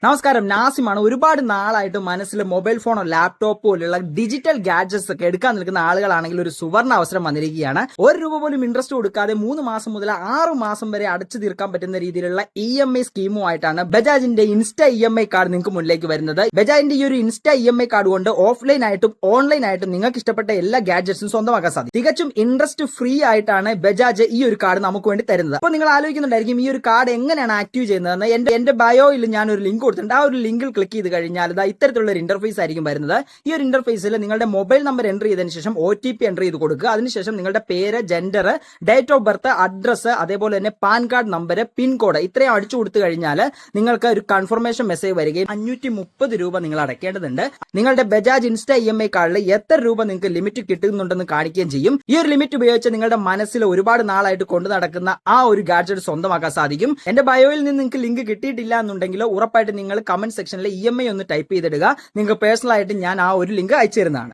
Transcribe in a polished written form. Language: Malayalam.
നമസ്കാരം, നാസിമാണ്. ഒരുപാട് നാളായിട്ട് മനസ്സിൽ മൊബൈൽ ഫോണോ ലാപ്ടോപ്പോ പോലുള്ള ഡിജിറ്റൽ ഗാഡ്ജറ്റ്സ് ഒക്കെ എടുക്കാൻ നിൽക്കുന്ന ആളുകളാണെങ്കിൽ ഒരു സുവർണ അവസരം വന്നിരിക്കുകയാണ്. ₹1 പോലും ഇൻട്രസ്റ്റ് കൊടുക്കാതെ 3 മാസം മുതൽ 6 മാസം വരെ അടച്ചു തീർക്കാൻ പറ്റുന്ന രീതിയിലുള്ള EMI സ്കീമുമായിട്ടാണ് ബജാജിന്റെ ഇൻസ്റ്റ EMI കാർഡ് നിങ്ങൾക്ക് മുന്നിലേക്ക് വരുന്നത്. ബജാജിന്റെ ഈ ഒരു ഇൻസ്റ്റ EMI കാർഡ് കൊണ്ട് ഓഫ്ലൈൻ ആയിട്ടും ഓൺലൈൻ ആയിട്ടും നിങ്ങൾക്ക് ഇഷ്ടപ്പെട്ട എല്ലാ ഗാഡ്ജറ്റ്സും സ്വന്തമാക്കാൻ സാധിക്കും. തികച്ചും ഇൻട്രസ്റ്റ് ഫ്രീ ആയിട്ടാണ് ബജാജ് ഈ ഒരു കാർഡ് നമുക്ക് വേണ്ടി തരുന്നത്. അപ്പോൾ നിങ്ങൾ ആലോചിക്കുന്നുണ്ടായിരിക്കും ഈ ഒരു കാർഡ് എങ്ങനെയാണ് ആക്റ്റീവ് ചെയ്യുന്നതെന്ന്. എന്റെ ബയോയിൽ ഞാൻ ഒരു ലിങ്ക് കൊടുത്തിട്ടുണ്ട്. ആ ഒരു ലിങ്കിൽ ക്ലിക്ക് ചെയ്ത് കഴിഞ്ഞാൽ ഇത്തരത്തിലുള്ള ഒരു ഇന്റർഫേസ് ആയിരിക്കും വരുന്നത്. ഈ ഒരു ഇന്റർഫേസിൽ നിങ്ങളുടെ മൊബൈൽ നമ്പർ എൻ്റർ ചെയ്തതിനു ശേഷം OTP എൻ്റർ ചെയ്ത് കൊടുക്കുക. അതിനുശേഷം നിങ്ങളുടെ പേര്, gender, date of birth, address, അതേപോലെ തന്നെ pan card number, pin code ഇത്രയും അടിച്ചു കൊടുത്തു കഴിഞ്ഞാൽ നിങ്ങൾക്ക് ഒരു കൺഫർമേഷൻ മെസ്സേജ് വരികയും ₹530 നിങ്ങൾ അടയ്ക്കേണ്ടതുണ്ട്. നിങ്ങളുടെ ബജാജ് ഇൻസ്റ്റ EMI കാർഡിൽ എത്ര രൂപ നിങ്ങൾക്ക് ലിമിറ്റ് കിട്ടുന്നുണ്ടെന്ന് കാണിക്കുകയും ചെയ്യും. ഈ ഒരു ലിമിറ്റ് ഉപയോഗിച്ച് നിങ്ങളുടെ മനസ്സിൽ ഒരുപാട് നാളായിട്ട് കൊണ്ടു നടക്കുന്ന ആ ഒരു ഗാഡ്ജറ്റ് സ്വന്തമാക്കാൻ സാധിക്കും. എന്റെ ബയോയിൽ നിന്ന് നിങ്ങൾക്ക് ലിങ്ക് കിട്ടിയിട്ടില്ല എന്നുണ്ടെങ്കിൽ ഉറപ്പായിട്ട് നിങ്ങൾ കമന്റ് സെക്ഷനിൽ EMI ഒന്ന് ടൈപ്പ് ചെയ്തിടുക. നിങ്ങൾക്ക് പേഴ്സണൽ ആയിട്ട് ഞാൻ ആ ഒരു ലിങ്ക് അയച്ചു തരുന്നതാണ്.